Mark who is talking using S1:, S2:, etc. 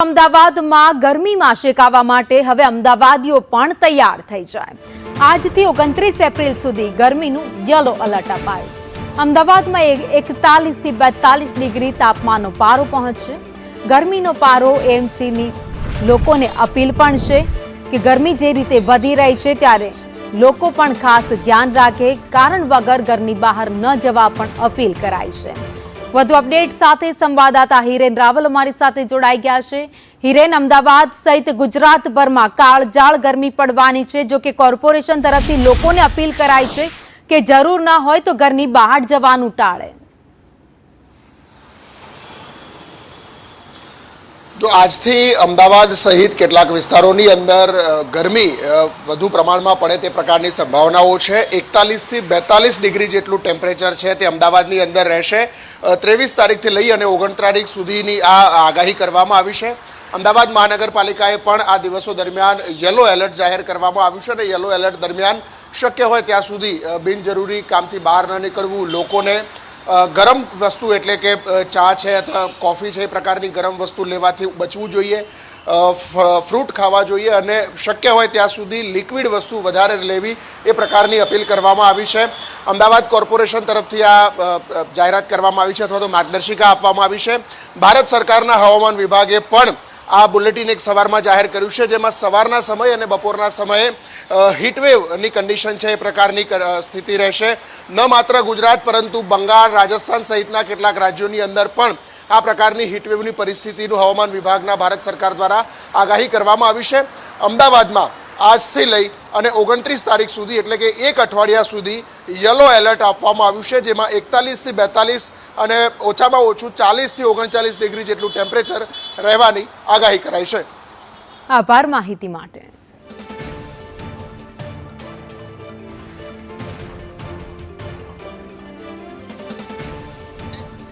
S1: અમદાવાદમાં ગરમીમાં શેકાવા માટે હવે અમદાવાદીઓ પણ તૈયાર થઈ જાય. આજથી 29 એપ્રિલ સુધી ગરમીનું યલો એલર્ટ અપાયું. અમદાવાદમાં 41 થી 42 ડિગ્રી તાપમાનનો પારો પહોંચશે. ગરમીનો પારો એમસીની લોકોને અપીલ પણ છે કે ગરમી જે રીતે વધી રહી છે ત્યારે લોકો પણ ખાસ ધ્યાન રાખે, કારણ વગર ઘરની બહાર ન જવા પણ અપીલ કરાઈ છે. વધુ અપડેટ સાથે સંવાદદાતા હિરેન રાવલ અમારી સાથે જોડાઈ ગયા છે. હિરેન, અમદાવાદ સહિત ગુજરાતભરમાં કાળઝાળ ગરમી પડવાની છે. જો કે કોર્પોરેશન તરફથી લોકોને અપીલ કરાઈ છે કે જરૂર ના હોય તો ઘરની બહાર જવાનું ટાળે.
S2: જો આજથી અમદાવાદ સહિત કેટલાક વિસ્તારોની અંદર ગરમી વધુ પ્રમાણમાં પડે તે પ્રકારની સંભાવનાઓ છે. 41 થી 42 ડિગ્રી જેટલું ટેમ્પરેચર છે તે અમદાવાદની અંદર રહેશે. 23 તારીખથી લઈ અને 29 તારીખ સુધીની આ આગાહી કરવામાં આવી છે. અમદાવાદ મહાનગરપાલિકાએ પણ આ દિવસો દરમિયાન યલો એલર્ટ જાહેર કરવામાં આવ્યું છે અને યલો એલર્ટ દરમિયાન શક્ય હોય ત્યાં સુધી બિનજરૂરી કામથી બહાર ન નીકળવું, લોકોને ગરમ વસ્તુ એટલે કે ચા છે અથવા કોફી છે એ પ્રકારની ગરમ વસ્તુ લેવાથી બચવું જોઈએ, ફ્રૂટ ખાવા જોઈએ અને શક્ય હોય ત્યાં સુધી લિક્વિડ વસ્તુ વધારે લેવી એ પ્રકારની અપીલ કરવામાં આવી છે. અમદાવાદ કોર્પોરેશન તરફથી આ જાહેરાત કરવામાં આવી છે અથવા તો માર્ગદર્શિકા આપવામાં આવી છે. ભારત સરકારના હવામાન વિભાગે પણ આ બુલેટિન એક સવારમાં જાહેર કર્યું છે, જેમાં સવારના સમય અને બપોરના સમયે હીટવેવની કન્ડિશન છે એ પ્રકારની સ્થિતિ રહેશે. ન માત્ર ગુજરાત પરંતુ બંગાળ, રાજસ્થાન સહિતના કેટલાક રાજ્યોની અંદર પણ આ પ્રકારની હીટવેવની પરિસ્થિતિનું હવામાન વિભાગના ભારત સરકાર દ્વારા આગાહી કરવામાં આવી છે. અમદાવાદમાં આજથી લઈ અને 29 તારીખ સુધી એટલે કે એક અઠવાડિયા સુધી યલો એલર્ટ આપવામાં આવ્યું છે, જેમાં 41 થી 42 અને ઓછામાં ઓછું 40 થી 39 ડિગ્રી જેટલું ટેમ્પરેચર રહેવાની આગાહી કરાઈ છે.
S1: આભાર માહિતી માટે.